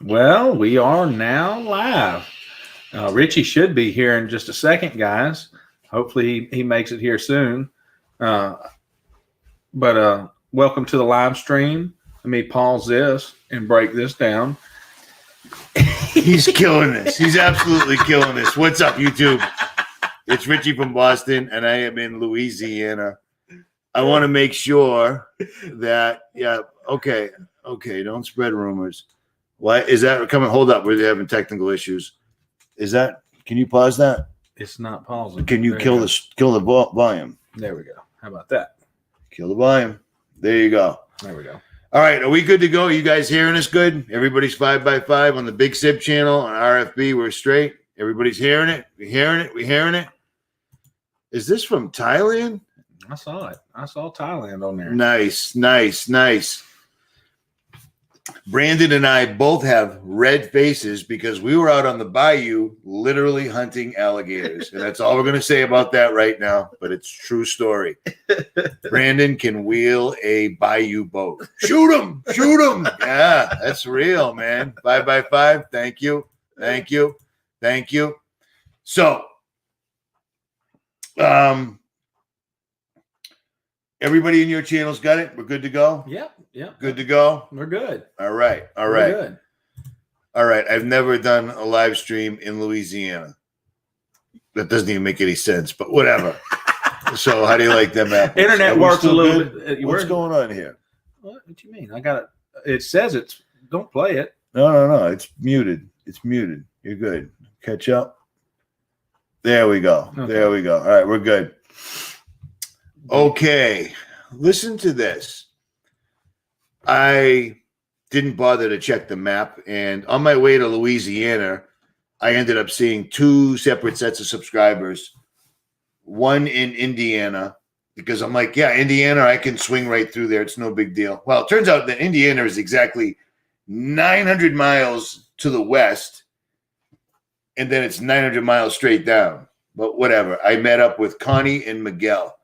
Well, we are now live. Richie should be here in just a second, guys. Hopefully, he makes it here soon. Uh, but welcome to the live stream. Let me pause this and break this down. He's killing this. He's absolutely killing this. What's up, YouTube? It's Richie from Boston, and I am in Louisiana. I want to make sure that, okay, don't spread rumors. Why is that coming? Hold up, we're having technical issues. Is that? Can you pause that? It's not pausing. Can you kill the volume? There we go. How about that? Kill the volume. There you go. There we go. All right, are we good to go? You guys hearing us good? Everybody's 5x5 on the Big Sip channel on RFB. We're straight. Everybody's hearing it. We're hearing it. We're hearing it. Is this from Thailand? I saw it. I saw Thailand on there. Nice. Brandon and I both have red faces because we were out on the bayou literally hunting alligators. And that's all we're going to say about that right now. But it's a true story. Brandon can wheel a bayou boat. Shoot him. Yeah, that's real, man. 5x5. Thank you. So, everybody in your channel's got it? We're good to go? Yep. Good to go? We're good. All right. We're good. All right. I've never done a live stream in Louisiana. That doesn't even make any sense, but whatever. So how do you like them apples? Internet works a little bit. What's going on here? What do you mean? I got it. It says it's don't play it. No. It's muted. You're good. Catch up. There we go. Okay. All right. We're good. Okay. Listen to this. I didn't bother to check the map. And on my way to Louisiana, I ended up seeing two separate sets of subscribers. One in Indiana, because I'm like, yeah, Indiana, I can swing right through there. It's no big deal. Well, it turns out that Indiana is exactly 900 miles to the west, and then it's 900 miles straight down. But whatever. I met up with Connie and Miguel.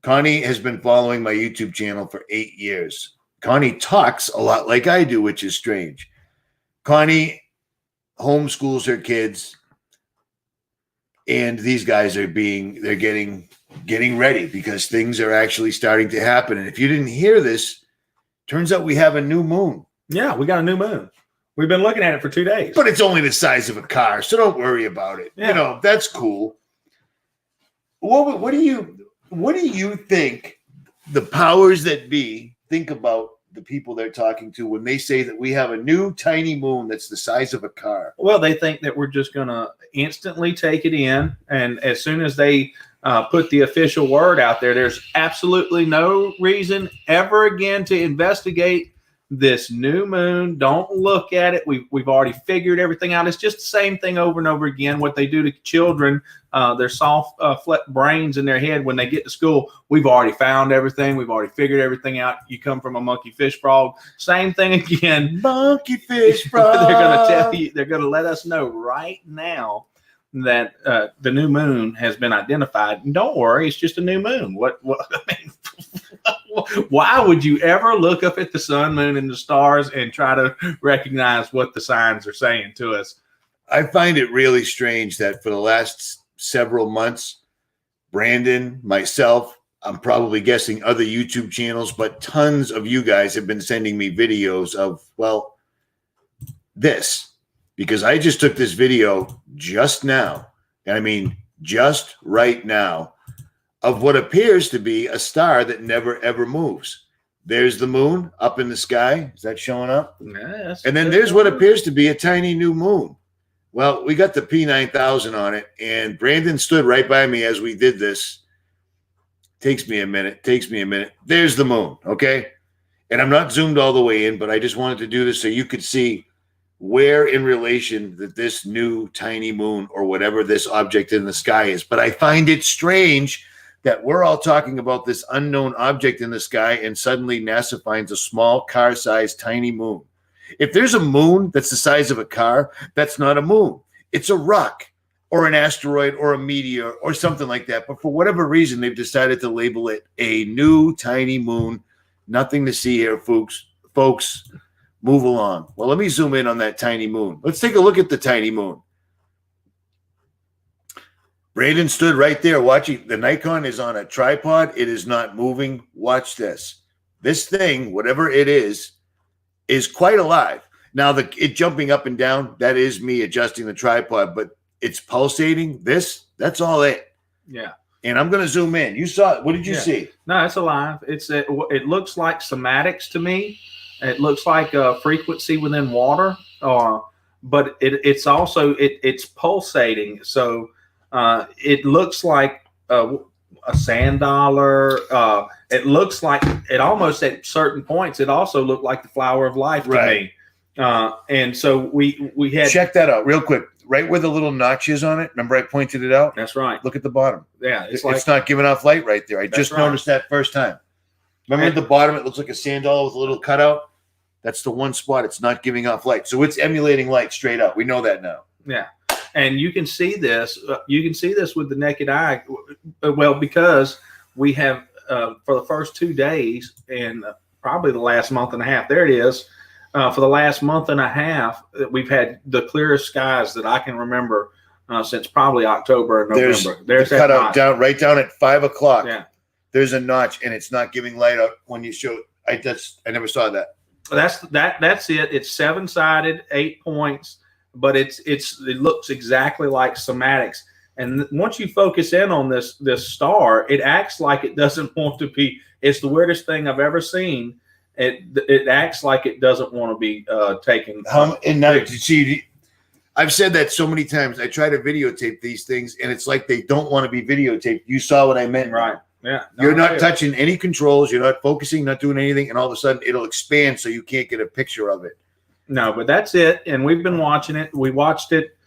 Connie has been following my YouTube channel for 8 years. Connie talks a lot like I do, which is strange. Connie homeschools her kids. And these guys are getting ready because things are actually starting to happen. And if you didn't hear this, turns out we have a new moon. Yeah, we got a new moon. We've been looking at it for 2 days. But it's only the size of a car, so don't worry about it. Yeah. That's cool. What do you think the powers that be think about the people they're talking to when they say that we have a new tiny moon that's the size of a car? Well, they think that we're just going to instantly take it in. And as soon as they put the official word out there, there's absolutely no reason ever again to investigate this new moon. Don't look at it. We've already figured everything out. It's just the same thing over and over again. What they do to children, their soft brains in their head when they get to school. We've already found everything. We've already figured everything out. You come from a monkey fish frog. Same thing again. Monkey fish frog. They're going to tell you. They're going to let us know right now that the new moon has been identified. And don't worry, it's just a new moon. What I mean, why would you ever look up at the sun, moon, and the stars and try to recognize what the signs are saying to us? I find it really strange that for the last several months, Brandon, myself, I'm probably guessing other YouTube channels, but tons of you guys have been sending me videos of, well, this. Because I just took this video just now, and I mean just right now, of what appears to be a star that never, ever moves. There's the moon up in the sky. Is that showing up? Yes. And then there's what appears to be a tiny new moon. Well, we got the P9000 on it, and Brandon stood right by me as we did this. Takes me a minute. There's the moon, okay? And I'm not zoomed all the way in, but I just wanted to do this so you could see where in relation that this new tiny moon or whatever this object in the sky is. But I find it strange that we're all talking about this unknown object in the sky, and suddenly NASA finds a small car-sized tiny moon. If there's a moon that's the size of a car, that's not a moon. It's a rock or an asteroid or a meteor or something like that. But for whatever reason, they've decided to label it a new tiny moon. Nothing to see here, folks. Move along. Well, let me zoom in on that tiny moon. Let's take a look at the tiny moon. Brandon stood right there watching. The Nikon is on a tripod. It is not moving. Watch this. This thing, whatever it is quite alive. Now, it jumping up and down, that is me adjusting the tripod, but it's pulsating. That's all it. Yeah. And I'm going to zoom in. You saw it. What did you see? No, it's alive. It looks like somatics to me. It looks like a frequency within water, but it's also it's pulsating. So it looks like a sand dollar. It looks like it almost at certain points. It also looked like the flower of life to me. And so we had check that out real quick. Right where the little notch is on it. Remember I pointed it out? That's right. Look at the bottom. Yeah, it's not giving off light right there. I just noticed that first time. Remember at the bottom, it looks like a sand dollar with a little cutout. That's the one spot it's not giving off light. So it's emulating light straight up. We know that now. Yeah. And you can see this. You can see this with the naked eye. Well, because we have for the first 2 days and probably the last month and a half. There it is. For the last month and a half, we've had the clearest skies that I can remember since probably October and November. There's the cutout down at 5 o'clock. Yeah. There's a notch, and it's not giving light out when you show. I never saw that. That's it. It's 7-sided, 8 points, but it looks exactly like somatics. And once you focus in on this star, it acts like it doesn't want to be. It's the weirdest thing I've ever seen. It acts like it doesn't want to be taken. And now, see, I've said that so many times. I try to videotape these things, and it's like they don't want to be videotaped. You saw what I meant, right? Yeah. No, you're not touching any controls. You're not focusing, not doing anything, and all of a sudden it'll expand so you can't get a picture of it. No, but that's it. And we've been watching it. We watched it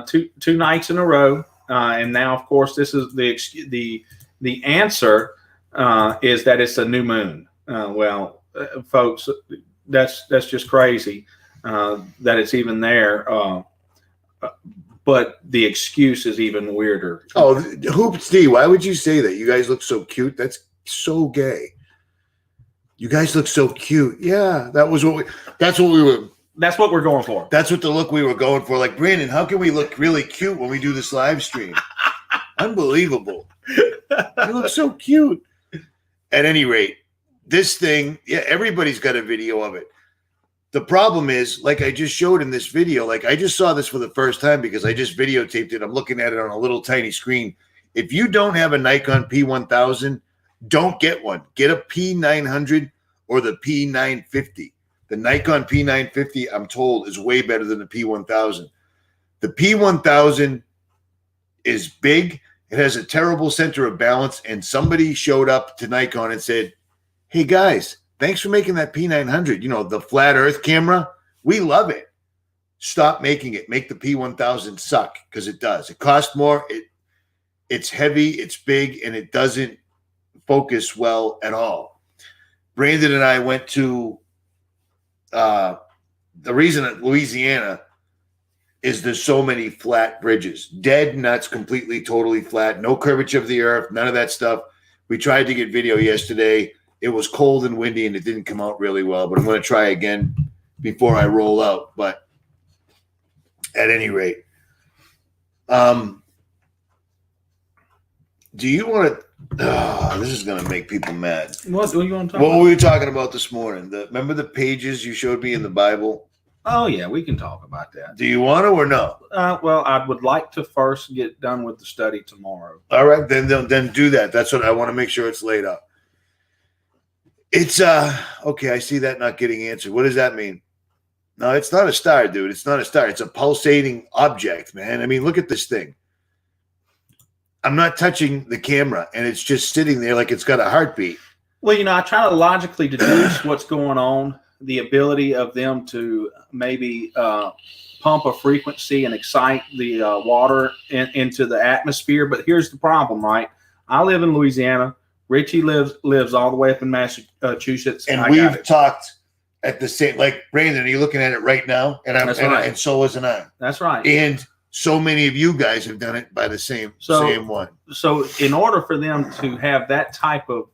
two nights in a row, and now, of course, this is the answer is that it's a new moon. Folks, that's just crazy that it's even there. But the excuse is even weirder. Oh, Hoops D, why would you say that? You guys look so cute. That's so gay. You guys look so cute. Yeah, that's what we're going for. That's what the look we were going for. Like, Brandon, how can we look really cute when we do this live stream? Unbelievable. You look so cute. At any rate, this thing, yeah, everybody's got a video of it. The problem is, like I just showed in this video, like I just saw this for the first time because I just videotaped it. I'm looking at it on a little tiny screen. If you don't have a Nikon P1000, don't get one. Get a P900 or the P950. The Nikon P950, I'm told, is way better than the P1000. The P1000 is big. It has a terrible center of balance. And somebody showed up to Nikon and said, hey, guys, thanks for making that P900. You know, the flat earth camera. We love it. Stop making it. Make the P1000 suck, because it does. It costs more. It's heavy. It's big. And it doesn't focus well at all. Brandon and I went to the reason at Louisiana is there's so many flat bridges. Dead nuts, completely, totally flat. No curvature of the earth. None of that stuff. We tried to get video yesterday. It was cold and windy, and it didn't come out really well. But I'm going to try again before I roll out. But at any rate, do you want to? This is going to make people mad. What do you want to talk about? What were we talking about this morning? Remember the pages you showed me in the Bible? Oh, yeah, we can talk about that. Do you want to or no? Well, I would like to first get done with the study tomorrow. All right, then do that. That's what I want to make sure it's laid out. It's okay. I see that not getting answered. What does that mean? No, it's not a star, dude. It's not a star. It's a pulsating object, man. I mean, look at this thing. I'm not touching the camera, and it's just sitting there like it's got a heartbeat. Well, I try to logically deduce what's going on, the ability of them to maybe pump a frequency and excite the water into the atmosphere. But here's the problem, right? I live in Louisiana. Richie lives all the way up in Massachusetts. And we've talked at the same, like, Brandon, are you looking at it right now? And and so wasn't I. That's right. And so many of you guys have done it by the same one. So in order for them to have that type of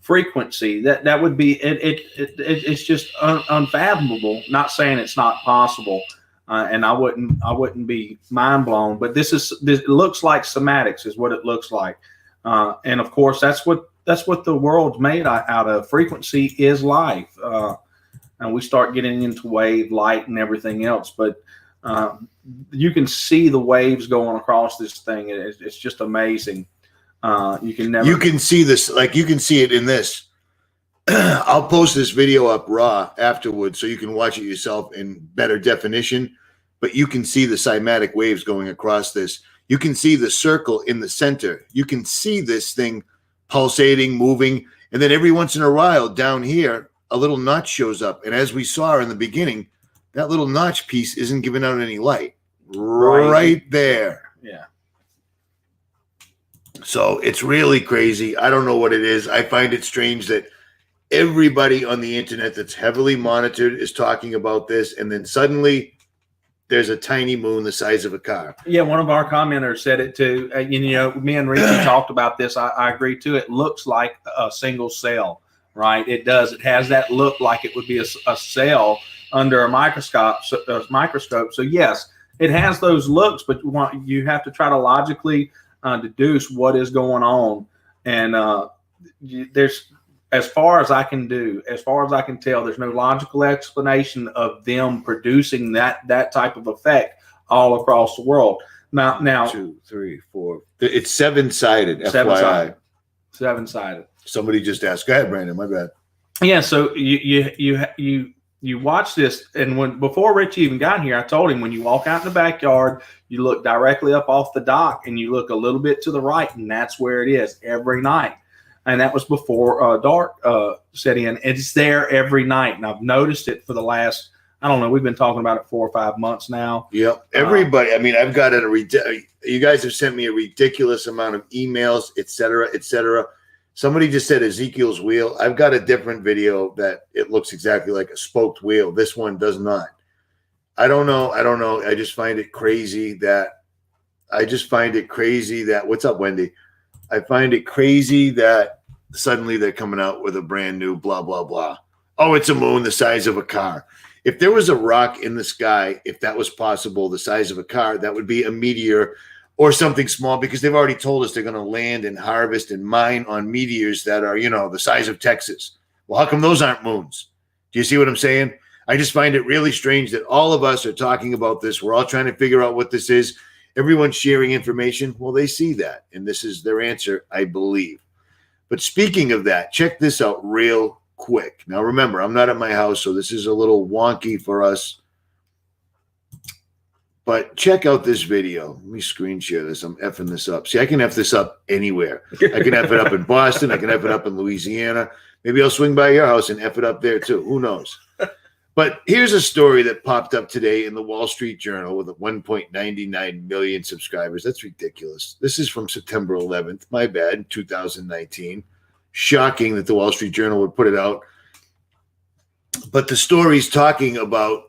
frequency. That would be it's just unfathomable. Not saying it's not possible, and I wouldn't be mind blown. But this it looks like cymatics is what it looks like, and of course that's what the world's made out of. Frequency is life, and we start getting into wave, light, and everything else. But you can see the waves going across this thing. It's just amazing. You can see this, like you can see it in this. I'll post this video up raw afterwards so you can watch it yourself in better definition, but you can see the cymatic waves going across this. You can see the circle in the center. You can see this thing pulsating, moving, and then every once in a while down here, a little notch shows up. And as we saw in the beginning, that little notch piece isn't giving out any light. Right there. Yeah. So it's really crazy. I don't know what it is. I find it strange that everybody on the internet that's heavily monitored is talking about this, and then suddenly there's a tiny moon the size of a car. Yeah, one of our commenters said it too. Me and Richie talked about this. I agree too. It looks like a single cell, right? It does. It has that look like it would be a cell under a microscope. So yes, it has those looks, but you have to try to logically deduce what is going on, and there's, as far as I can tell, there's no logical explanation of them producing that type of effect all across the world. Now 2, 3, 4. It's seven-sided. Seven-sided. Somebody just asked. Go ahead, Brandon. My bad. Yeah. So you watch this, and before Richie even got here, I told him when you walk out in the backyard, you look directly up off the dock, and you look a little bit to the right, and that's where it is every night. And that was before dark set in. It's there every night, and I've noticed it for the last, I don't know, we've been talking about it 4 or 5 months now. Yep. Everybody, I mean, I've got you guys have sent me a ridiculous amount of emails, et cetera, et cetera. Somebody just said Ezekiel's wheel. I've got a different video that it looks exactly like a spoked wheel. This one does not. I don't know. I just find it crazy that what's up, Wendy? I find it crazy that suddenly they're coming out with a brand new blah, blah, blah. Oh, it's a moon the size of a car. If there was a rock in the sky, if that was possible, the size of a car, that would be a meteor or something small, because they've already told us they're going to land and harvest and mine on meteors that are, the size of Texas. Well, how come those aren't moons? Do you see what I'm saying? I just find it really strange that all of us are talking about this. We're all trying to figure out what this is. Everyone's sharing information. Well, they see that, and this is their answer, I believe. But speaking of that, check this out real quick. Now, remember, I'm not at my house, so this is a little wonky for us. But check out this video. Let me screen share this. I'm effing this up. See, I can F this up anywhere. I can F it up in Boston. I can F it up in Louisiana. Maybe I'll swing by your house and F it up there too. Who knows? But here's a story that popped up today in the Wall Street Journal with 1.99 million subscribers. That's ridiculous. This is from September 11th. My bad, 2019. Shocking that the Wall Street Journal would put it out. But the story's talking about,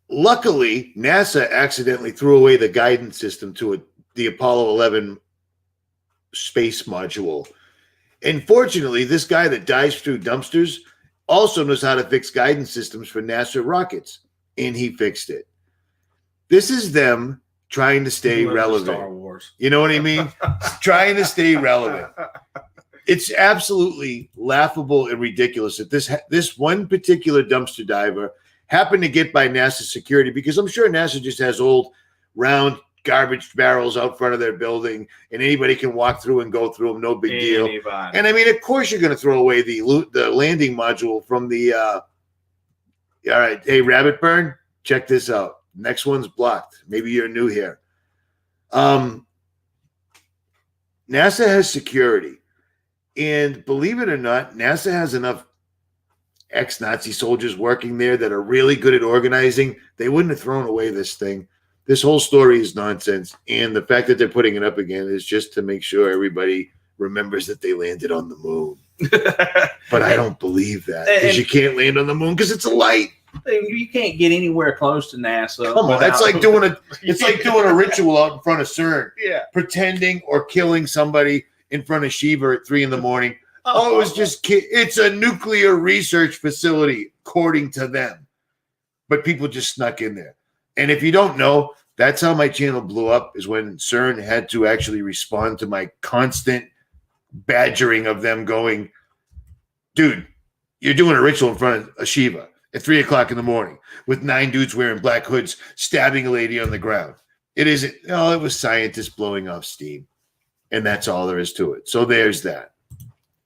luckily, NASA accidentally threw away the guidance system to the Apollo 11 space module. And fortunately, this guy that dives through dumpsters also knows how to fix guidance systems for NASA rockets, and he fixed it. This is them trying to stay relevant. Star Wars. You know what I mean? Trying to stay relevant. It's absolutely laughable and ridiculous that this one particular dumpster diver happened to get by NASA security, because I'm sure NASA just has old round garbage barrels out front of their building, and anybody can walk through and go through them, no big deal. And I mean, of course you're going to throw away the landing module from the all right, hey, Rabbit Burn, check this out. Next one's blocked. Maybe you're new here. NASA has security, and believe it or not, NASA has enough ex-Nazi soldiers working there that are really good at organizing. They wouldn't have thrown away this thing. This whole story is nonsense, and the fact that they're putting it up again is just to make sure everybody remembers that they landed on the moon. But I don't believe that, because you can't land on the moon because it's a light. You can't get anywhere close to NASA. Come on, that's like doing a ritual out in front of CERN. Yeah, pretending or killing somebody in front of Shiva at 3 a.m. Oh, it was just it's a nuclear research facility, according to them. But people just snuck in there. And if you don't know, that's how my channel blew up, is when CERN had to actually respond to my constant badgering of them going, dude, you're doing a ritual in front of a Shiva at 3 o'clock in the morning with 9 dudes wearing black hoods stabbing a lady on the ground. It isn't, it was scientists blowing off steam. And that's all there is to it. So there's that.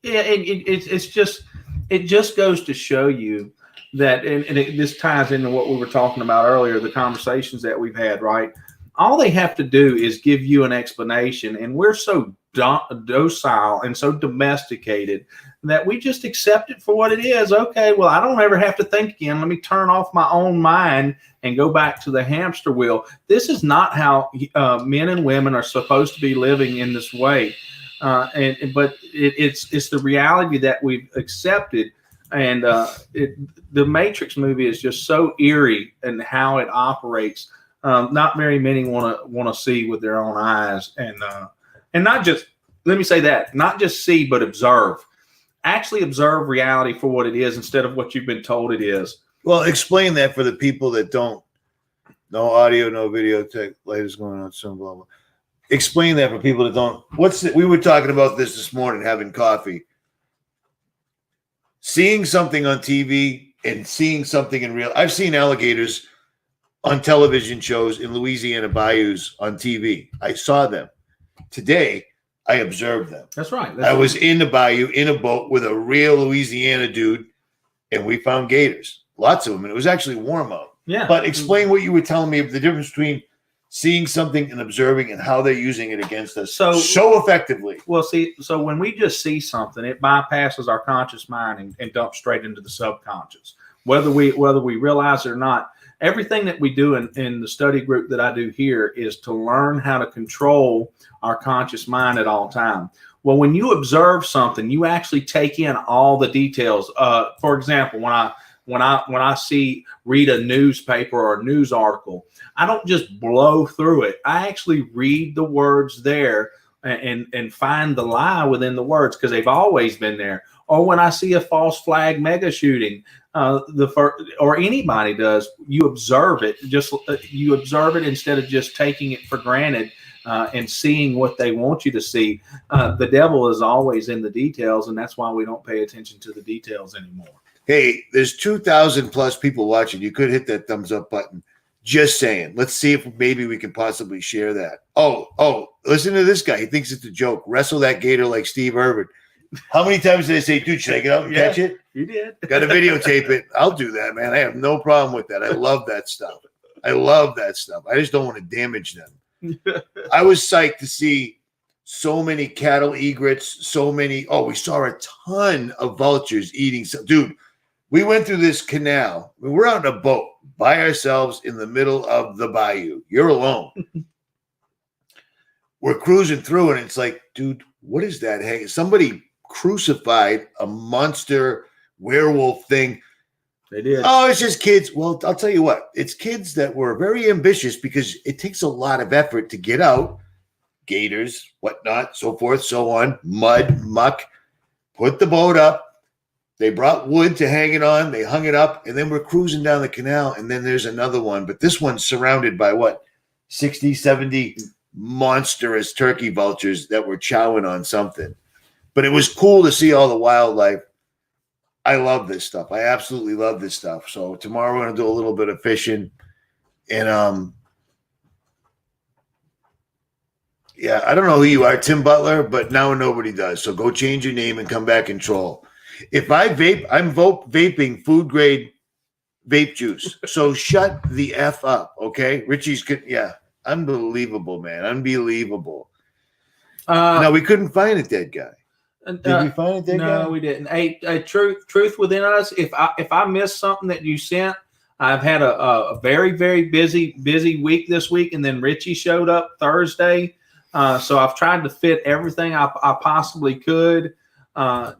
Yeah, it just goes to show you that, this ties into what we were talking about earlier, the conversations that we've had, right? All they have to do is give you an explanation, and we're so docile and so domesticated that we just accept it for what it is. Okay, well, I don't ever have to think again. Let me turn off my own mind and go back to the hamster wheel. This is not how men and women are supposed to be living in this way. But it's the reality that we've accepted. And the Matrix movie is just so eerie in how it operates. Not very many want to see with their own eyes, and not just, let me say that, not just see, but observe. Actually observe reality for what it is instead of what you've been told it is. Well, explain that for the people that don't. No audio, no video, tech, light is going on, some blah blah. Explain that for people that don't. We were talking about this morning, having coffee. Seeing something on TV and seeing something in real. I've seen alligators on television shows in Louisiana bayous on TV. I saw them. Today, I observed them. That's right. I was in the bayou in a boat with a real Louisiana dude, and we found gators. Lots of them, and it was actually warm out. Yeah. But explain what you were telling me of the difference between seeing something and observing and how they're using it against us so effectively. Well, see, so when we just see something, it bypasses our conscious mind and dumps straight into the subconscious. Whether we realize it or not, everything that we do in the study group that I do here is to learn how to control our conscious mind at all time. Well, when you observe something, you actually take in all the details. For example, when I read a newspaper or a news article, I don't just blow through it. I actually read the words there and find the lie within the words, because they've always been there. Or when I see a false flag mega shooting, or anybody does, you observe it. You observe it instead of just taking it for granted and seeing what they want you to see. The devil is always in the details, and that's why we don't pay attention to the details anymore. Hey, there's 2,000 plus people watching. You could hit that thumbs up button. Just saying. Let's see if maybe we can possibly share that. Oh, listen to this guy. He thinks it's a joke. Wrestle that gator like Steve Irwin. How many times did I say, dude, should I get out and catch it? You did. Got to videotape it. I'll do that, man. I have no problem with that. I love that stuff. I just don't want to damage them. I was psyched to see so many cattle egrets, we saw a ton of vultures eating some. Dude, we went through this canal. We're out in a boat by ourselves in the middle of the bayou. You're alone. We're cruising through, and it's like, dude, what is that? Hey, somebody crucified a monster werewolf thing. They did. Oh, it's just kids. Well, I'll tell you what. It's kids that were very ambitious, because it takes a lot of effort to get out. Gators, whatnot, so forth, so on. Mud, muck. Put the boat up. They brought wood to hang it on. They hung it up, and then we're cruising down the canal, and then there's another one. But this one's surrounded by 60, 70 monstrous turkey vultures that were chowing on something. But it was cool to see all the wildlife. I love this stuff. I absolutely love this stuff. So tomorrow we're going to do a little bit of fishing. And I don't know who you are, Tim Butler, but now nobody does. So go change your name and come back and troll. If I vape, I'm vaping food grade vape juice. So shut the F up, okay? Richie's good. Yeah. Unbelievable, man. Unbelievable. No, we couldn't find a dead guy. Did we find a dead guy? No, we didn't. A truth within us. If I missed something that you sent, I've had a very, very busy week this week, and then Richie showed up Thursday. So I've tried to fit everything I possibly could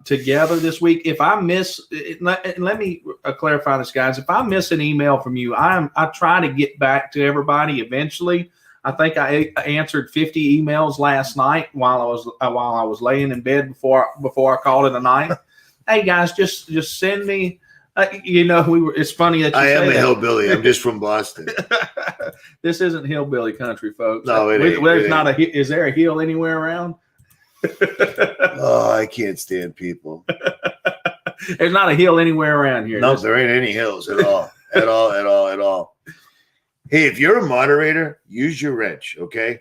together this week. If I miss, let me clarify this, guys. If I miss an email from you, I try to get back to everybody eventually. I think I answered 50 emails last night while I was laying in bed before I called it a night. Hey guys, just send me. It's funny that you I say am a that. hillbilly. I'm just from Boston. This isn't hillbilly country, folks. No, it ain't. There's not a. Is there a hill anywhere around? Oh, I can't stand people. There's not a hill anywhere around here. No, there ain't any hills at all. At all. Hey, if you're a moderator, use your wrench, okay?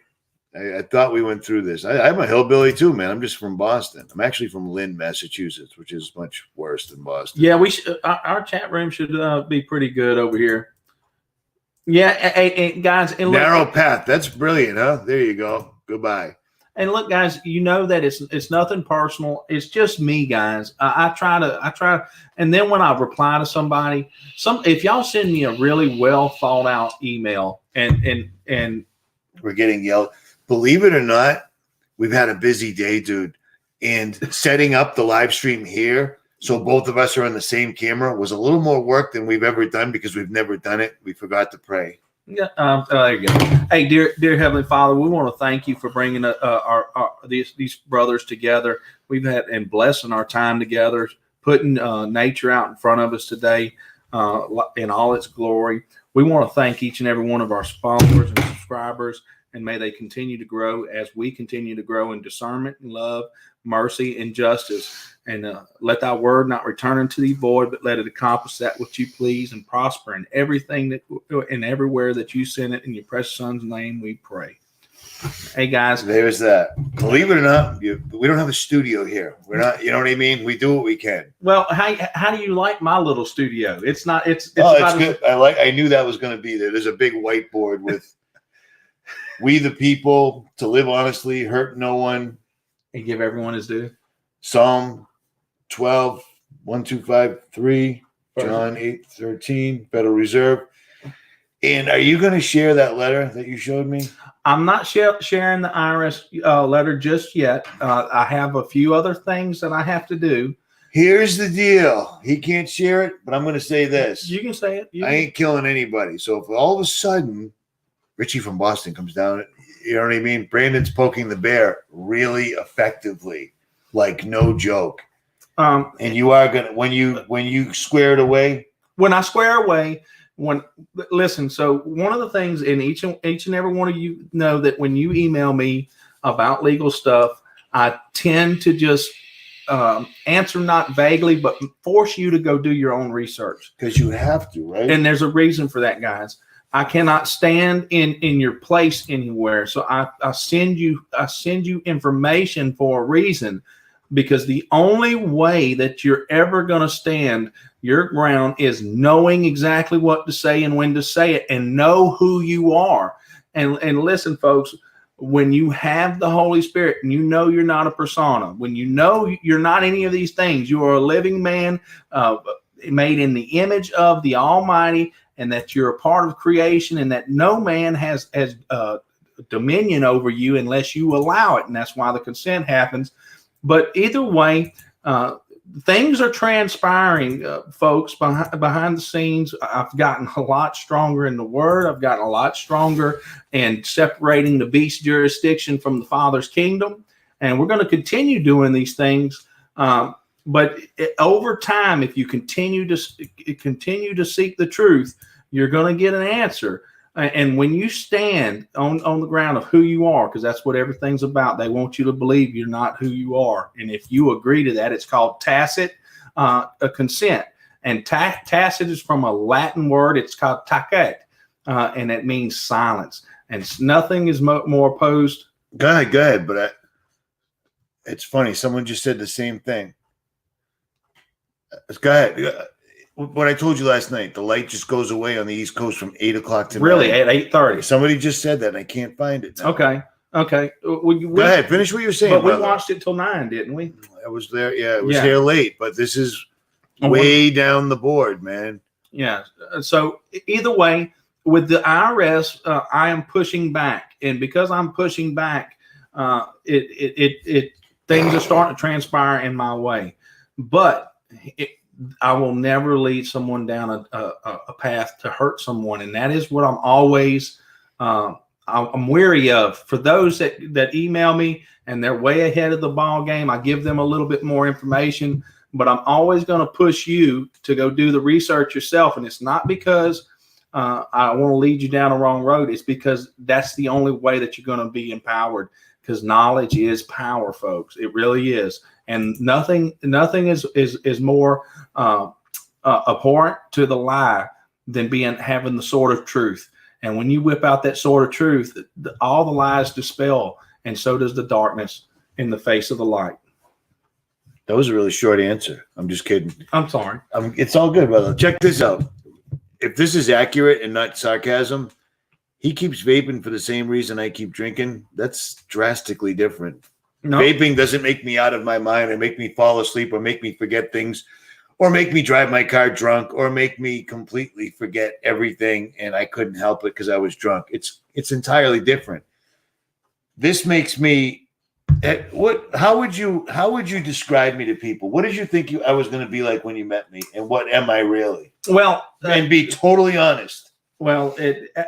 I thought we went through this. I'm a hillbilly too, man. I'm just from Boston. I'm actually from Lynn, Massachusetts, which is much worse than Boston. Yeah, we should. Our chat room should be pretty good over here. Yeah, hey, guys. And look, narrow path. That's brilliant, huh? There you go. Goodbye. And look, guys, you know that it's nothing personal. It's just me, guys. I try, and then when I reply to somebody, if y'all send me a really well thought out email, and we're getting yelled. Believe it or not, we've had a busy day, dude. And setting up the live stream here, so both of us are on the same camera, was a little more work than we've ever done because we've never done it. We forgot to pray. Yeah, there you go. Hey, dear Heavenly Father, we want to thank you for bringing these brothers together. We've had and blessing our time together, putting nature out in front of us today in all its glory. We want to thank each and every one of our sponsors and subscribers, and may they continue to grow as we continue to grow in discernment and love, mercy and justice. And let thy word not return unto thee void, but let it accomplish that which you please and prosper in everything and everywhere that you send it. In your precious son's name we pray. Hey guys, there's that. Believe it or not, we don't have a studio here. We're not, you know what I mean? We do what we can. Well, how do you like my little studio? It's good. I knew that was going to be there. There's a big whiteboard with we the people, to live honestly, hurt no one, and give everyone his due. Psalm 12, 1, 2, 5, 3, John 8, 13, Federal Reserve. And are you going to share that letter that you showed me? I'm not sharing the IRS letter just yet. I have a few other things that I have to do. Here's the deal. He can't share it, but I'm going to say this. You can say it. I ain't killing anybody. So if all of a sudden Richie from Boston comes down, you know what I mean? Brandon's poking the bear really effectively, like no joke. And you are going to, when you square it away? When I square away, listen, so one of the things, and each and every one of you know that when you email me about legal stuff, I tend to just answer not vaguely, but force you to go do your own research. Because you have to, right? And there's a reason for that, guys. I cannot stand in your place anywhere. So I send you information for a reason, because the only way that you're ever going to stand your ground is knowing exactly what to say and when to say it, and know who you are. And listen, folks, when you have the Holy Spirit and you know you're not a persona, when you know you're not any of these things, you are a living man made in the image of the Almighty, and that you're a part of creation, and that no man has dominion over you unless you allow it. And that's why the consent happens. But either way, things are transpiring, folks, behind the scenes. I've gotten a lot stronger in the Word. I've gotten a lot stronger in separating the beast jurisdiction from the Father's kingdom. And we're going to continue doing these things. But over time, if you continue to seek the truth, you're going to get an answer. And when you stand on the ground of who you are, because that's what everything's about, they want you to believe you're not who you are. And if you agree to that, it's called tacit consent. And tacit is from a Latin word. It's called tacet, and it means silence. And nothing is more opposed. Go ahead. But it's funny. Someone just said the same thing. Go ahead. What I told you last night, the light just goes away on the East Coast from 8 o'clock to really 9. At 8:30. Somebody just said that, and I can't find it now. Okay. Go ahead, finish what you're saying. But brother. we watched it till 9, didn't we? I was there. Yeah, it was here late, but this is way down the board, man. Yeah. So either way, with the IRS, I am pushing back, and because I'm pushing back, things are starting to transpire in my way, but I will never lead someone down a path to hurt someone. And that is what I'm always I'm weary of. For those that email me and they're way ahead of the ball game, I give them a little bit more information, but I'm always going to push you to go do the research yourself. And it's not because I want to lead you down a wrong road. It's because that's the only way that you're going to be empowered, because knowledge is power, folks. It really is. And nothing is more abhorrent to the lie than having the sword of truth. And when you whip out that sword of truth, all the lies dispel, and so does the darkness in the face of the light. That was a really short answer. I'm just kidding. I'm sorry. It's all good, brother. Check this out. If this is accurate and not sarcasm, he keeps vaping for the same reason I keep drinking. That's drastically different. No. Vaping doesn't make me out of my mind or make me fall asleep or make me forget things or make me drive my car drunk or make me completely forget everything and I couldn't help it because I was drunk. It's entirely different. This makes me how would you describe me to people? What did you think I was going to be like when you met me, and what am I really? Well, and be totally honest. Well,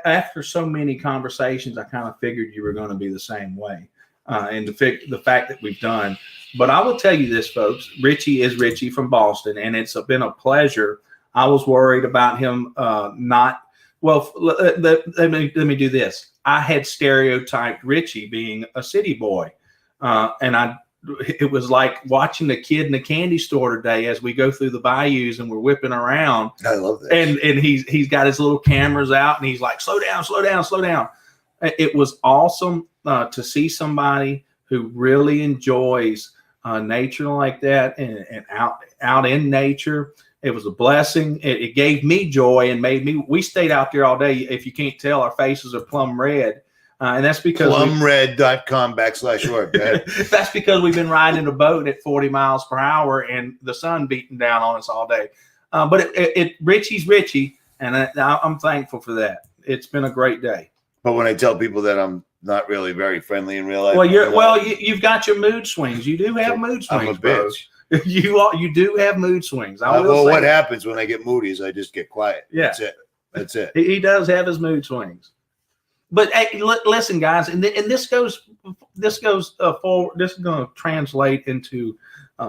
after so many conversations, I kind of figured you were going to be the same way. And the fact that we've done. But I will tell you this, folks. Richie is Richie from Boston, and it's been a pleasure. I was worried about him not. Well, let me do this. I had stereotyped Richie being a city boy, and it was like watching the kid in the candy store today as we go through the bayous and we're whipping around. I love that. And he's got his little cameras out and he's like, slow down, slow down, slow down. It was awesome to see somebody who really enjoys nature like that and out in nature. It was a blessing. It gave me joy and we stayed out there all day. If you can't tell, our faces are plum red. And that's because plumred.com/org. That's because we've been riding a boat at 40 miles per hour and the sun beating down on us all day. But Richie's Richie, and I'm thankful for that. It's been a great day. But when I tell people that I'm not really very friendly in real life, you've got your mood swings. You do have mood swings. I'm a bitch. Bro. You do have mood swings. What happens when I get moody is I just get quiet. Yeah. That's it. He does have his mood swings. But hey, listen, guys, and this goes forward. This is going to translate into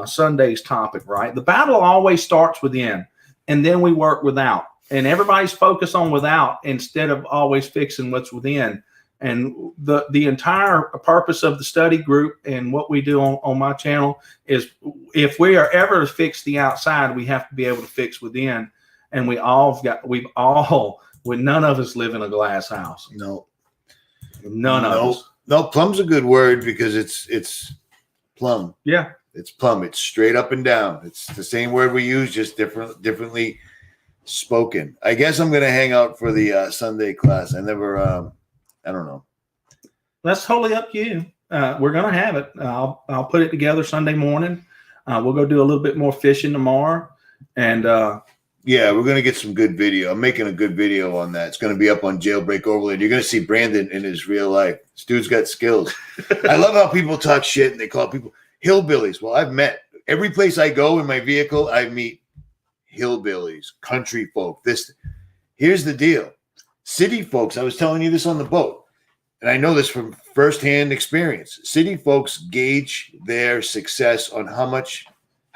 Sunday's topic, right? The battle always starts within, and then we work without. And everybody's focused on without instead of always fixing what's within. And the entire purpose of the study group and what we do on my channel is, if we are ever to fix the outside, we have to be able to fix within. And none of us live in a glass house. No. None of us. No, plum's a good word because it's plumb. Yeah. It's plumb. It's straight up and down. It's the same word we use, just differently spoken. I guess I'm going to hang out for the Sunday class. I don't know. That's totally up to you. We're going to have it. I'll put it together Sunday morning. We'll go do a little bit more fishing tomorrow. And yeah, we're going to get some good video. I'm making a good video on that. It's going to be up on Jailbreak Overland. You're going to see Brandon in his real life. This dude's got skills. I love how people talk shit and they call people hillbillies. Well, I've met every place I go in my vehicle, I meet hillbillies, country folk. Here's the deal. City folks, I was telling you this on the boat, and I know this from firsthand experience. City folks gauge their success on how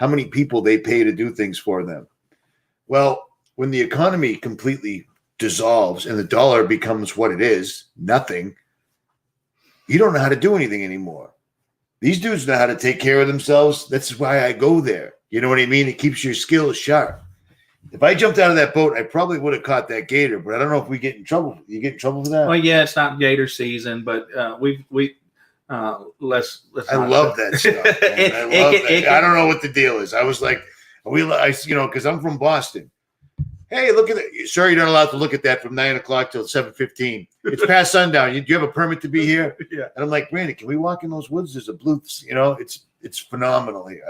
many people they pay to do things for them. Well, when the economy completely dissolves and the dollar becomes what it is, nothing, you don't know how to do anything anymore. These dudes know how to take care of themselves. That's why I go there. You know what I mean? It keeps your skills sharp. If I jumped out of that boat, I probably would have caught that gator, but I don't know if we get in trouble. You get in trouble for that? Well, yeah, it's not gator season, but let's. I love that stuff. Man. I love that. I don't know what the deal is. I was like, because I'm from Boston. Hey, look at it. Sure, you're not allowed to look at that from 9 o'clock till 7:15. It's past sundown. Do you have a permit to be here? Yeah. And I'm like, Randy, can we walk in those woods? There's a blue. It's phenomenal here.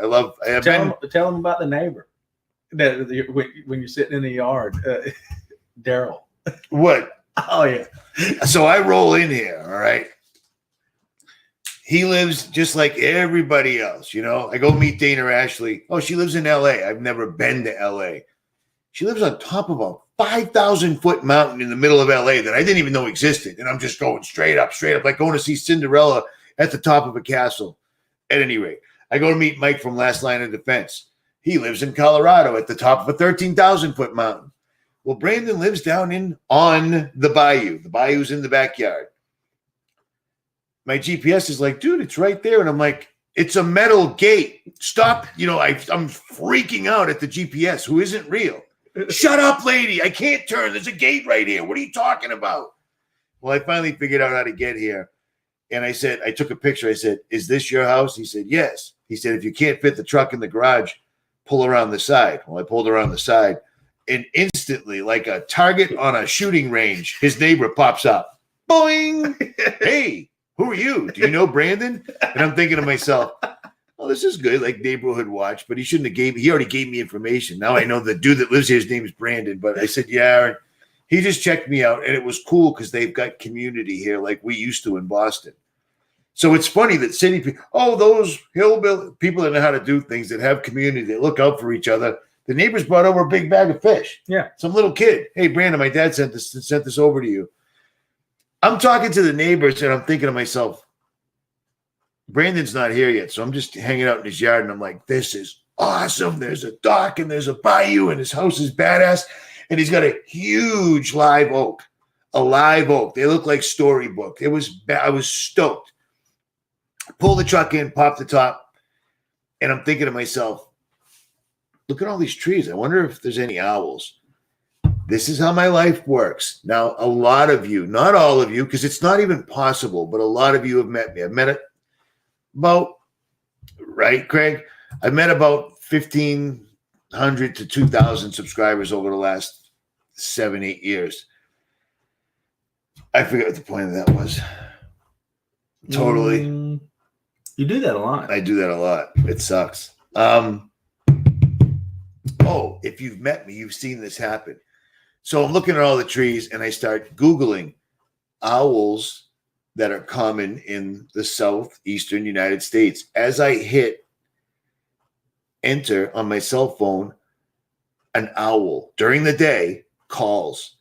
Tell them about the neighbor. That when you're sitting in the yard, Daryl. What? Oh yeah. So I roll in here. All right. He lives just like everybody else. I go meet Dana Ashley. Oh, she lives in L.A. I've never been to L.A. She lives on top of a 5,000-foot mountain in the middle of LA that I didn't even know existed. And I'm just going straight up, like going to see Cinderella at the top of a castle. At any rate, I go to meet Mike from Last Line of Defense. He lives in Colorado at the top of a 13,000-foot mountain. Well, Brandon lives down on the bayou. The bayou's in the backyard. My GPS is like, dude, it's right there. And I'm like, it's a metal gate. Stop. I'm freaking out at the GPS, who isn't real. Shut up, lady. I can't turn. There's a gate right here. What are you talking about? Well, I finally figured out how to get here. And I took a picture. I said, is this your house? He said, yes. He said, if you can't fit the truck in the garage, pull around the side. Well, I pulled around the side. And instantly, like a target on a shooting range, his neighbor pops up. Boing. Hey, who are you? Do you know Brandon? And I'm thinking to myself, oh, this is good, like neighborhood watch, but he already gave me information. Now I know the dude that lives here, his name is Brandon. But I said, yeah. And he just checked me out. And it was cool because they've got community here like we used to in Boston. So it's funny that city people, those hillbilly people that know how to do things, that have community, that look out for each other. The neighbors brought over a big bag of fish. Yeah. Some little kid. Hey, Brandon, my dad sent this over to you. I'm talking to the neighbors and I'm thinking to myself, Brandon's not here yet. So I'm just hanging out in his yard and I'm like, this is awesome. There's a dock and there's a bayou and his house is badass. And he's got a huge live oak. A live oak. They look like storybook. I was stoked. Pull the truck in, pop the top. And I'm thinking to myself, look at all these trees. I wonder if there's any owls. This is how my life works. Now, a lot of you, not all of you, because it's not even possible, but a lot of you have met me. I've met right, Craig? I've met about 1,500 to 2,000 subscribers over the last 7-8 years. I forget what the point of that was. Totally. You do that a lot. I do that a lot. It sucks. If you've met me, you've seen this happen. So I'm looking at all the trees and I start Googling owls that are common in the southeastern United States. As I hit enter on my cell phone, an owl during the day calls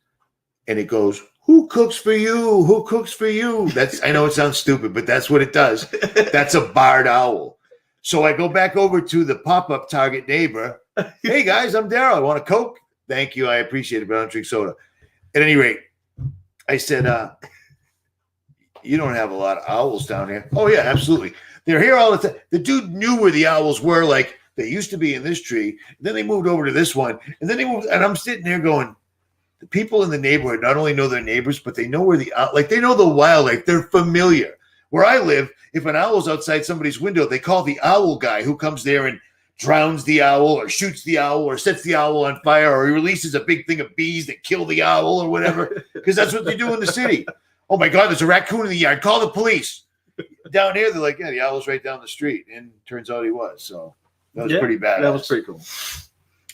and it goes, who cooks for you? Who cooks for you? I know it sounds stupid, but that's what it does. That's a barred owl. So I go back over to the pop-up Target neighbor. Hey guys, I'm Daryl. I want a Coke. Thank you. I appreciate it, but I don't drink soda. At any rate, I said, you don't have a lot of owls down here. Oh yeah, absolutely. They're here all the time. The dude knew where the owls were. Like they used to be in this tree. Then they moved over to this one. And then and I'm sitting there going, the people in the neighborhood not only know their neighbors, but they know where they know the wildlife. They're familiar. Where I live, if an owl's outside somebody's window, they call the owl guy who comes there and drowns the owl or shoots the owl or sets the owl on fire or he releases a big thing of bees that kill the owl or whatever, because that's what they do in the city. Oh my God, there's a raccoon in the yard. Call the police. Down here, they're like, yeah, the owl's right down the street. And turns out he was. So that was pretty bad. That was pretty cool.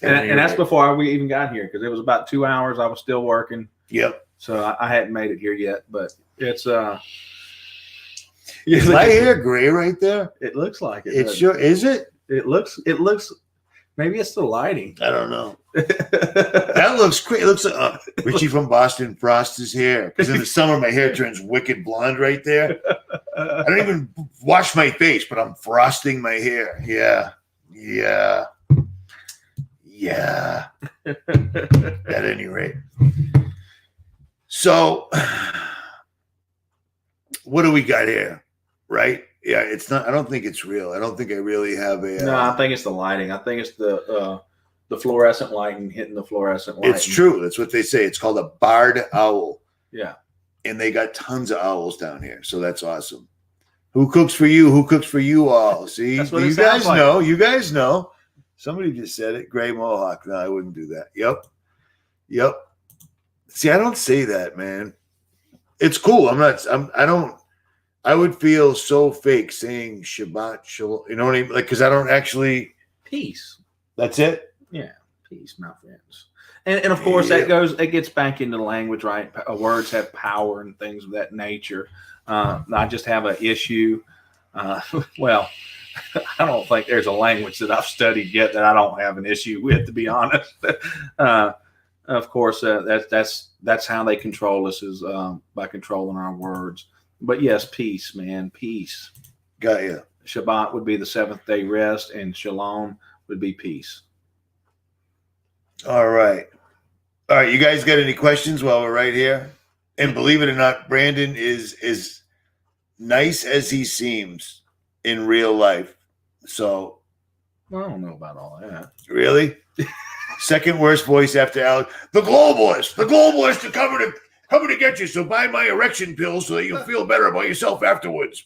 And that's before we even got here, because it was about 2 hours. I was still working. Yep. So I hadn't made it here yet, but it's is my hair gray right there? It looks like it. Is it? It looks maybe it's the lighting. I don't know. That looks great. It looks like Richie from Boston frosts his hair, because in the summer my hair turns wicked blonde right there. I don't even wash my face, but I'm frosting my hair. Yeah. At any rate. So what do we got here? Right? Yeah, it's not. I don't think it's real. I don't think I really have a. No, I think it's the lighting. I think it's the fluorescent lighting hitting the fluorescent lighting. It's true. That's what they say. It's called a barred owl. Yeah, and they got tons of owls down here, so that's awesome. Who cooks for you? Who cooks for you all? See, you guys know. You guys know. Somebody just said it. Gray Mohawk. No, I wouldn't do that. Yep. See, I don't say that, man. It's cool. I would feel so fake saying Shabbat Shalom. You know what I mean? Like, because I don't actually. Peace. That's it? Yeah. Peace, my friends. And of course, it gets back into the language, right? Words have power and things of that nature. I just have an issue. Well, I don't think there's a language that I've studied yet that I don't have an issue with, to be honest. of course, that's how they control us, is by controlling our words. But yes, peace, man, peace. Got you. Shabbat would be the seventh day rest, and shalom would be peace. All right. You guys got any questions while we're right here? And believe it or not, Brandon is as nice as he seems in real life. So, I don't know about all that. really? Second worst voice after Alex. The globalists are coming to get you. So buy my erection pills so that you'll feel better about yourself afterwards.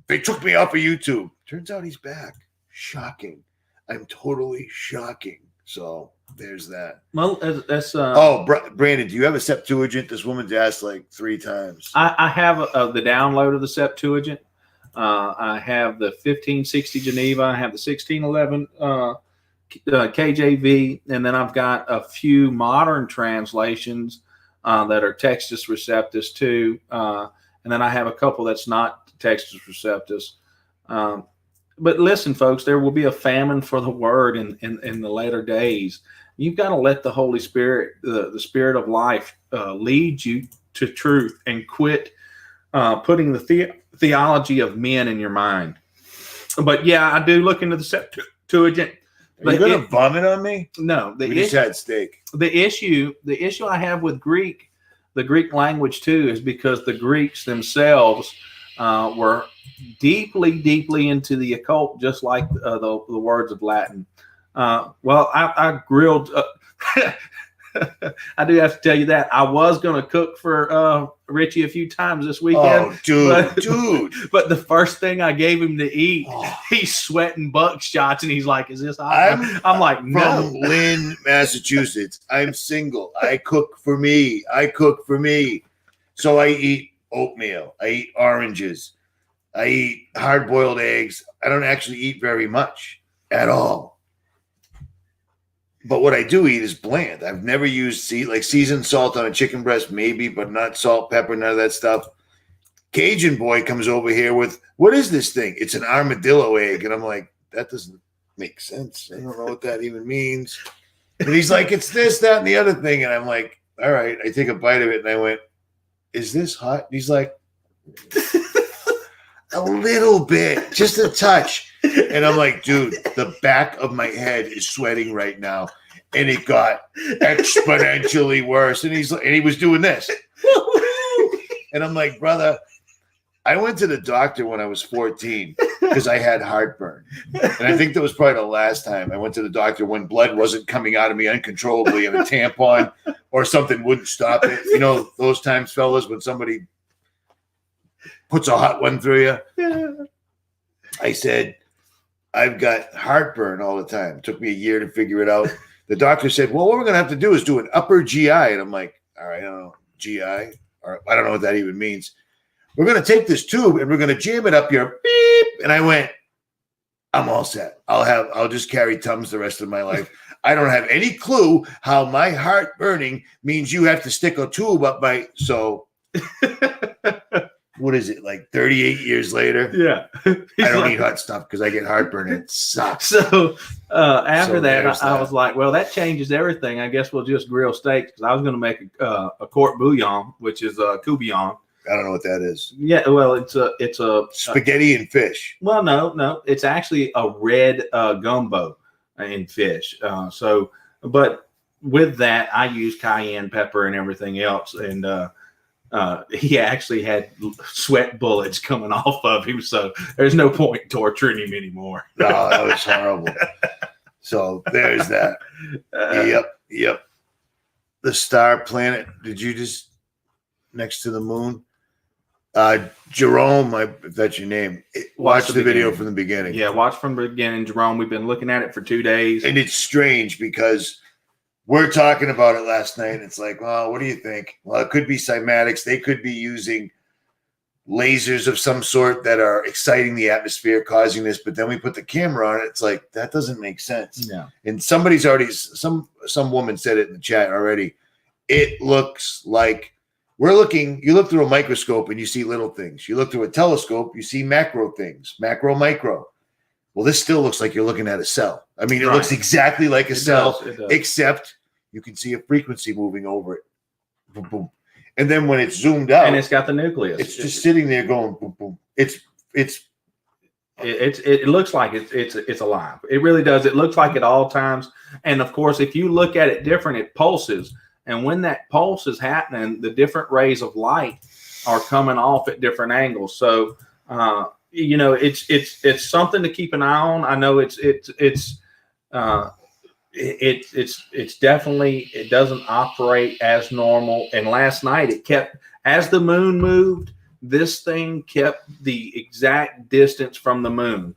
They took me off of YouTube. Turns out he's back. Shocking. I'm totally shocking. So there's that. Well, that's Brandon, do you have a Septuagint? This woman's asked like 3 times. I have the download of the Septuagint. I have the 1560 Geneva. I have the 1611 KJV, and then I've got a few modern translations that are Textus Receptus too, and then I have a couple that's not Textus Receptus. But listen, folks, there will be a famine for the word in the later days. You've got to let the Holy Spirit, the Spirit of life, lead you to truth, and quit putting the theology of men in your mind. But yeah, I do look into the Septuagint. Are you going to vomit on me? No, we just had steak. The issue I have with the Greek language too, is because the Greeks themselves were deeply into the occult, just like the words of Latin. Well, I grilled. I do have to tell you that I was going to cook for Richie a few times this weekend. Oh, dude. But the first thing I gave him to eat, he's sweating buckshots, and he's like, "Is this hot?" I'm like, "No." From Lynn, Massachusetts. I'm single. I cook for me. So I eat oatmeal. I eat oranges. I eat hard-boiled eggs. I don't actually eat very much at all. But what I do eat is bland. I've never used seasoned salt on a chicken breast, maybe, but not salt, pepper, none of that stuff. Cajun boy comes over here with, what is this thing? It's an armadillo egg. And I'm like, that doesn't make sense. I don't know what that even means. And he's like, it's this, that, and the other thing. And I'm like, all right. I take a bite of it and I went, is this hot? And he's like, a little bit, just a touch. And I'm like, dude, the back of my head is sweating right now. And it got exponentially worse. And he was doing this. And I'm like, brother, I went to the doctor when I was 14 because I had heartburn. And I think that was probably the last time I went to the doctor when blood wasn't coming out of me uncontrollably and a tampon or something wouldn't stop it. You know, those times, fellas, when somebody puts a hot one through you. Yeah. I said, I've got heartburn all the time. It took me a year to figure it out. The doctor said, well, what we're going to have to do is do an upper GI. And I'm like, all right, I don't know, GI? Or I don't know what that even means. We're going to take this tube and we're going to jam it up your beep. And I went, I'm all set. I'll just carry Tums the rest of my life. I don't have any clue how my heart burning means you have to stick a tube up my, so what is it, like 38 years later? Yeah. I don't eat hot stuff because I get heartburn and it sucks. So after that, I was like, well, that changes everything. I guess we'll just grill steaks, because I was going to make a court bouillon, which is a coubillon. I don't know what that is. Yeah, well, it's a spaghetti and fish. Well, no, it's actually a red gumbo in fish. But with that, I use cayenne pepper and everything else, and he actually had sweat bullets coming off of him, so there's no point torturing him anymore. No, that was horrible. So there's that. Yep. The star planet. Did you just next to the moon? Jerome, if that's your name, watch the video from the beginning. Yeah, watch from the beginning, Jerome. We've been looking at it for 2 days. And it's strange because we're talking about it last night. And it's like, well, what do you think? Well, it could be cymatics. They could be using lasers of some sort that are exciting the atmosphere, causing this. But then we put the camera on it. It's like, that doesn't make sense. Yeah. And somebody's already, some woman said it in the chat already. It looks like you look through a microscope and you see little things. You look through a telescope, you see macro things, macro, micro. Well, this still looks like you're looking at a cell. I mean, it looks exactly like a cell, except you can see a frequency moving over it. Boom, boom. And then when it's zoomed out, and it's got the nucleus. it's just sitting there going boom, boom. It looks like it's alive. It really does. It looks like at all times. And of course, if you look at it different, it pulses. And when that pulse is happening, the different rays of light are coming off at different angles. So it's something to keep an eye on. I know it's definitely, it doesn't operate as normal. And last night it kept, as the moon moved, this thing kept the exact distance from the moon.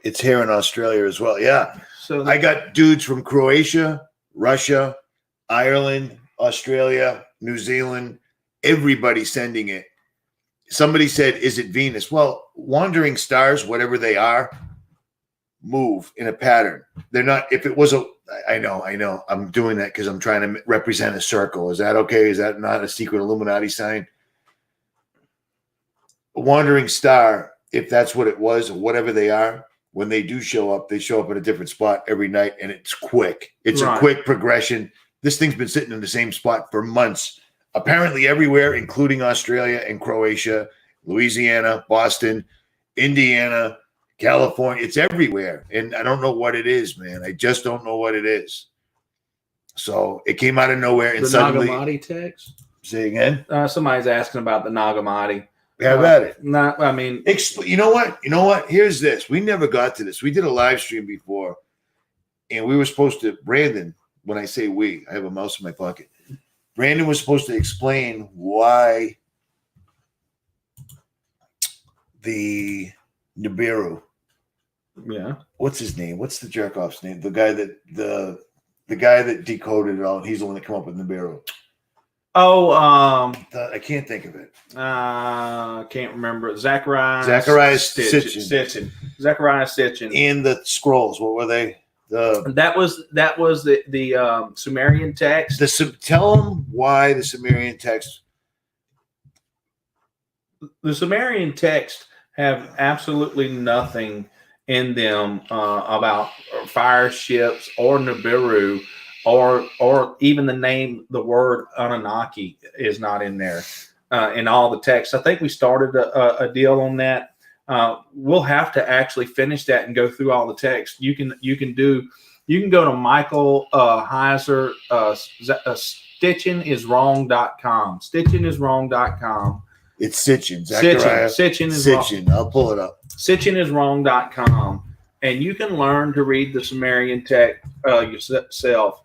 It's here in Australia as well. Yeah. So I got dudes from Croatia, Russia, Ireland, Australia, New Zealand, everybody sending it. Somebody said, is it Venus? Well, wandering stars, whatever they are, move in a pattern. They're not, if it was I know. I'm doing that because I'm trying to represent a circle. Is that okay? Is that not a secret Illuminati sign? A wandering star, if that's what it was, or whatever they are, when they do show up, they show up in a different spot every night, and it's quick. It's a quick progression. This thing's been sitting in the same spot for months, apparently everywhere, including Australia and Croatia, Louisiana, Boston, Indiana, California. It's everywhere. And I don't know what it is, man. I just don't know what it is. So it came out of nowhere. And the suddenly, Nagamati text? Say again? Somebody's asking about the Nagamati. Have at it. I mean, you know what? Here's this. We never got to this. We did a live stream before, and we were supposed to, Brandon, when I say we, I have a mouse in my pocket. Brandon was supposed to explain why the Nibiru. Yeah. What's his name? What's the jerk off's name? The guy that decoded it all, and he's the one that come up with Nibiru. Oh, I can't think of it. Can't remember. Zacharias Sitchin. Zacharias Sitchin. And the scrolls, what were they? That was the Sumerian text. Tell them why the Sumerian text. The Sumerian text have absolutely nothing in them about fire ships or Nibiru. Or even the word Anunnaki is not in there in all the text. I think we started a deal on that. We'll have to actually finish that and go through all the text. You can go to Michael Heiser, stitchingiswrong.com. Stitchingiswrong.com. It's Sitchin. Sitchin is Sitchin. I'll pull it up. Sitchingiswrong.com. And you can learn to read the Sumerian text yourself.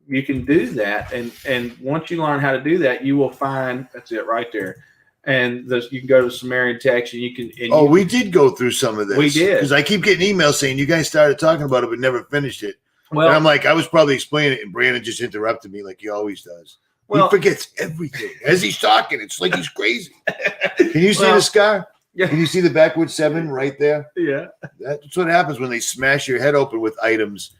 You can do that. And once you learn how to do that, you will find, that's it right there. And you can go to the Sumerian text and you can. We did go through some of this. We did. Because I keep getting emails saying you guys started talking about it, but never finished it. Well, and I'm like, I was probably explaining it, and Brandon just interrupted me like he always does. Well, he forgets everything. As he's talking, it's like he's crazy. Can you see the scar? Yeah. Can you see the backward 7 right there? Yeah. That's what happens when they smash your head open with items.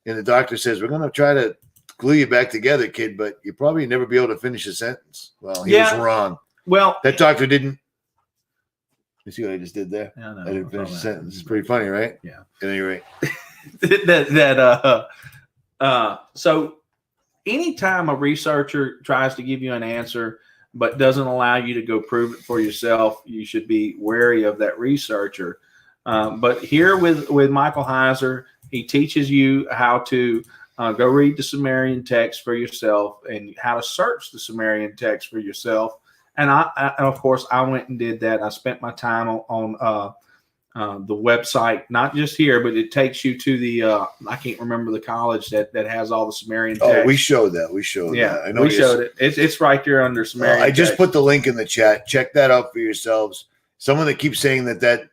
And the doctor says, we're going to try to glue you back together, kid, but you'll probably never be able to finish a sentence. Well, he was wrong. Well, that doctor didn't. You see what I just did there? Yeah, I didn't finish the sentence. It's pretty funny, right? Yeah. At any rate. So anytime a researcher tries to give you an answer but doesn't allow you to go prove it for yourself, you should be wary of that researcher. But here with Michael Heiser, he teaches you how to go read the Sumerian text for yourself and how to search the Sumerian text for yourself. And I of course, I went and did that. I spent my time on the website, not just here, but it takes you to the I can't remember the college that has all the Sumerian text. Oh, we showed that. Yeah, that. I know we showed it. It's right there under Sumerian. I just put the link in the chat. Check that out for yourselves. Someone that keeps saying that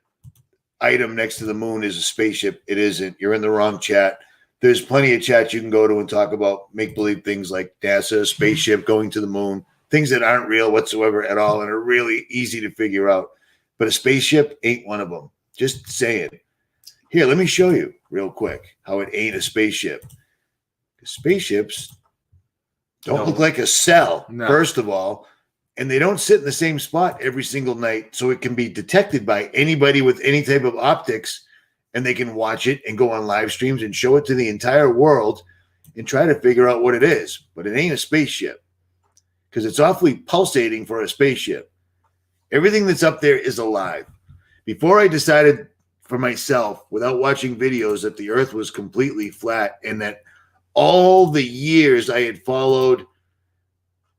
item next to the moon is a spaceship. It isn't. You're in the wrong chat. There's plenty of chats you can go to and talk about make-believe things like NASA, spaceship, going to the moon, things that aren't real whatsoever at all and are really easy to figure out. But a spaceship ain't one of them. Just saying. Here, let me show you real quick how it ain't a spaceship. Spaceships don't look like a cell, first of all, and they don't sit in the same spot every single night, so it can be detected by anybody with any type of optics and they can watch it and go on live streams and show it to the entire world and try to figure out what it is. But it ain't a spaceship because it's awfully pulsating for a spaceship. Everything that's up there is alive. Before I decided for myself, without watching videos, that the Earth was completely flat and that all the years I had followed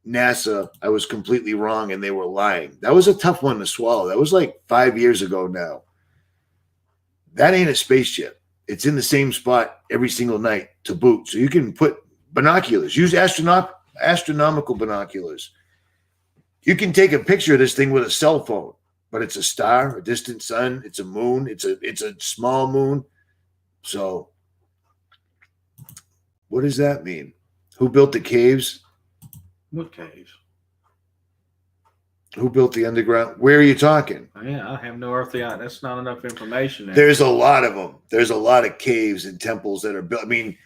NASA, I was completely wrong and they were lying. That was a tough one to swallow. That was like 5 years ago now. That ain't a spaceship. It's in the same spot every single night to boot. So you can put binoculars, use astronomical binoculars. You can take a picture of this thing with a cell phone, but it's a star, a distant sun, it's a moon, it's a small moon. So what does that mean? Who built the caves? What caves? Who built the underground? Where are you talking? Yeah, I have no earthly idea. That's not enough information there. There's a lot of them. There's a lot of caves and temples that are built. I mean,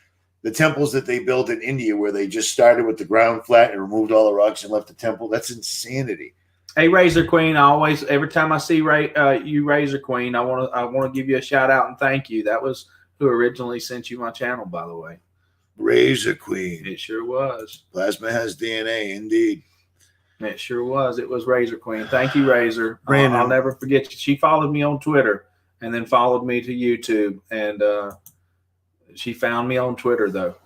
the temples that they built in India where they just started with the ground flat and removed all the rocks and left the temple, that's insanity. Hey, Razor Queen, every time I see you, Razor Queen, I want to give you a shout out and thank you. That was who originally sent you my channel, by the way. Razor Queen. It sure was. Plasma has DNA, indeed. It sure was. It was Razor Queen. Thank you, Razor. Brandon. I'll never forget you. She followed me on Twitter and then followed me to YouTube. And she found me on Twitter, though.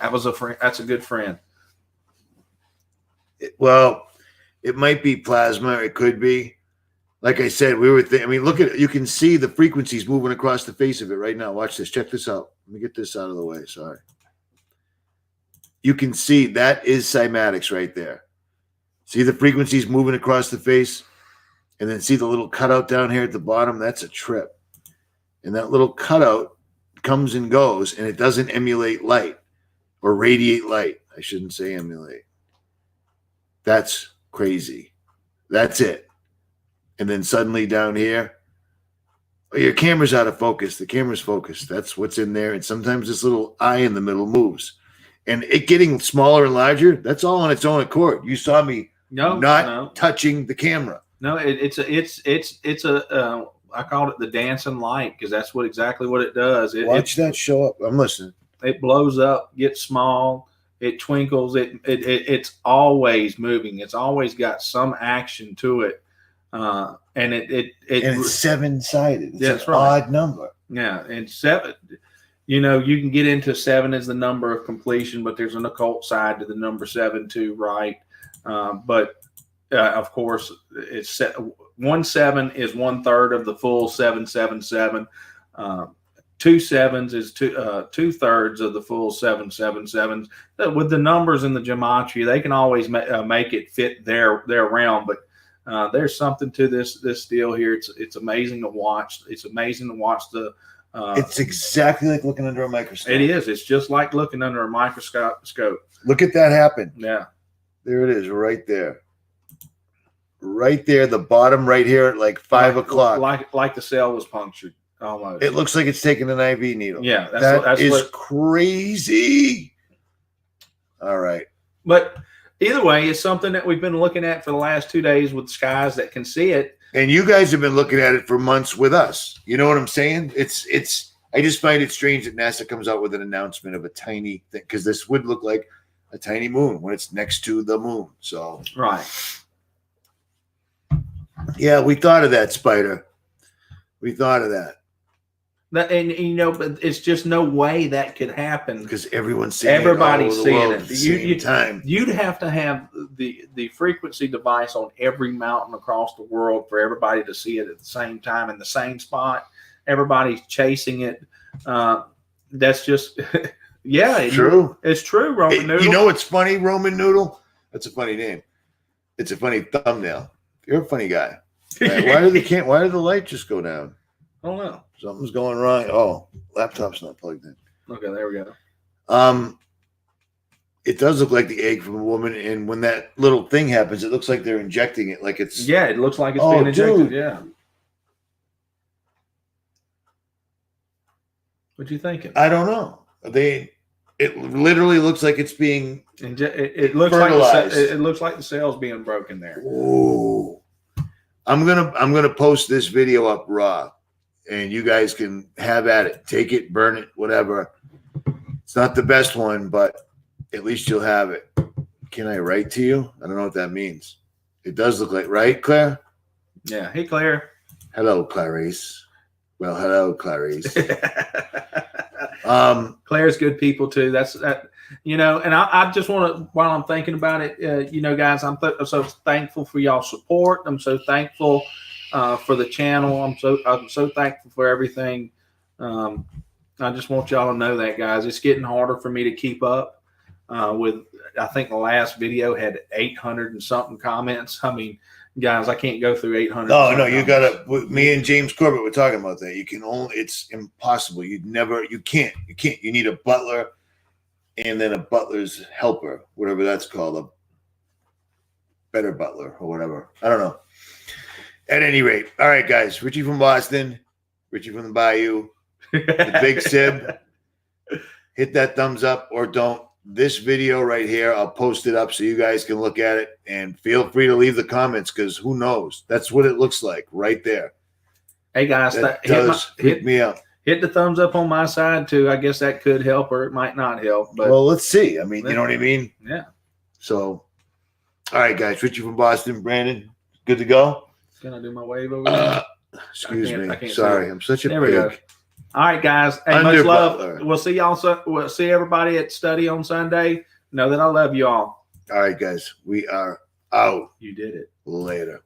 That was a friend. That's a good friend. Well, it might be plasma. It could be. Like I said, we were. I mean, look at it. You can see the frequencies moving across the face of it right now. Watch this. Check this out. Let me get this out of the way. Sorry. You can see that is cymatics right there. See the frequencies moving across the face? And then see the little cutout down here at the bottom? That's a trip. And that little cutout comes and goes, and it doesn't emulate light or radiate light. I shouldn't say emulate. That's crazy. That's it. And then suddenly down here, oh, your camera's out of focus. The camera's focused. That's what's in there. And sometimes this little eye in the middle moves. And it getting smaller and larger, that's all on its own accord. You saw me not touching the camera. No, it's a I called it the dancing light because that's exactly what it does. Watch that show up. I'm listening. It blows up, gets small, it twinkles, it's always moving. It's always got some action to it. And it's seven-sided. It's an right. odd number. Yeah, and seven. You know, you can get into 7 as the number of completion, but there's an occult side to the number 7 too, right? But of course, it's 17 is 1/3 of the full 777. 2 sevens is 2/3 of the full 777. With the numbers in the gematria, they can always make it fit their realm. But there's something to this deal here. It's amazing to watch. It's amazing to watch the. It's exactly like looking under a microscope. It is. It's just like looking under a microscope. Look at that happen. Yeah. There it is, right there. Right there, the bottom right here at like 5 o'clock. Like the cell was punctured almost. It looks like it's taking an IV needle. Yeah. That's crazy. All right. But either way, it's something that we've been looking at for the last 2 days with skies that can see it. And you guys have been looking at it for months with us. You know what I'm saying? It's. I just find it strange that NASA comes out with an announcement of a tiny thing because this would look like a tiny moon when it's next to the moon. So right. Yeah, we thought of that, Spider. We thought of that. And you know, but it's just no way that could happen because everybody's seeing it at the same time. You'd have to have the frequency device on every mountain across the world for everybody to see it at the same time in the same spot. Everybody's chasing it. That's just it's true. It's true, Roman Noodle. You know what's funny, Roman Noodle? That's a funny name. It's a funny thumbnail. You're a funny guy. Why did the light just go down? I don't know. Something's going wrong. Oh, laptop's not plugged in. Okay, there we go. It does look like the egg from a woman, and when that little thing happens, it looks like they're injecting it. Like it's it looks like it's being injected. Dude. Yeah. What you thinking? I don't know. It literally looks like it's being it looks fertilized. Like it looks like the cell's being broken there. Ooh. I'm gonna post this video up raw. and you guys can have at it. Take it, burn it, whatever. It's not the best one, but at least you'll have it. Can I write to you? I don't know what that means. It does look like, right, Claire? Yeah. Hey, Claire. Hello, Clarice. Well, hello, Clarice. Claire's good people too. That's that. You know, and I just want to, while I'm thinking about it, you know, guys, I'm so thankful for y'all support. I'm so thankful for the channel. I'm so thankful for everything. I just want y'all to know that, guys. It's getting harder for me to keep up with. I think the last video had 800 and something comments. I mean, guys, I can't go through 800. No, you gotta. Me and James Corbett were talking about that. You can only. It's impossible. You can't. You need a butler, and then a butler's helper, whatever that's called, a better butler or whatever. I don't know. At any rate, all right, guys. Richie from Boston, Richie from the Bayou, the Big Sib. Hit that thumbs up or don't. This video right here, I'll post it up so you guys can look at it, and feel free to leave the comments because who knows? That's what it looks like right there. Hey guys, hit me up. Hit the thumbs up on my side too. I guess that could help or it might not help. But well, let's see. I mean, you know what I mean? Yeah. So, all right, guys. Richie from Boston, Brandon, good to go. Can I do my wave over there? Excuse me. Sorry, I'm such a there we go. All right, guys. Hey, much love. We'll see y'all. We'll see everybody at study on Sunday. Know that I love you all. All right, guys. We are out. You did it. Later.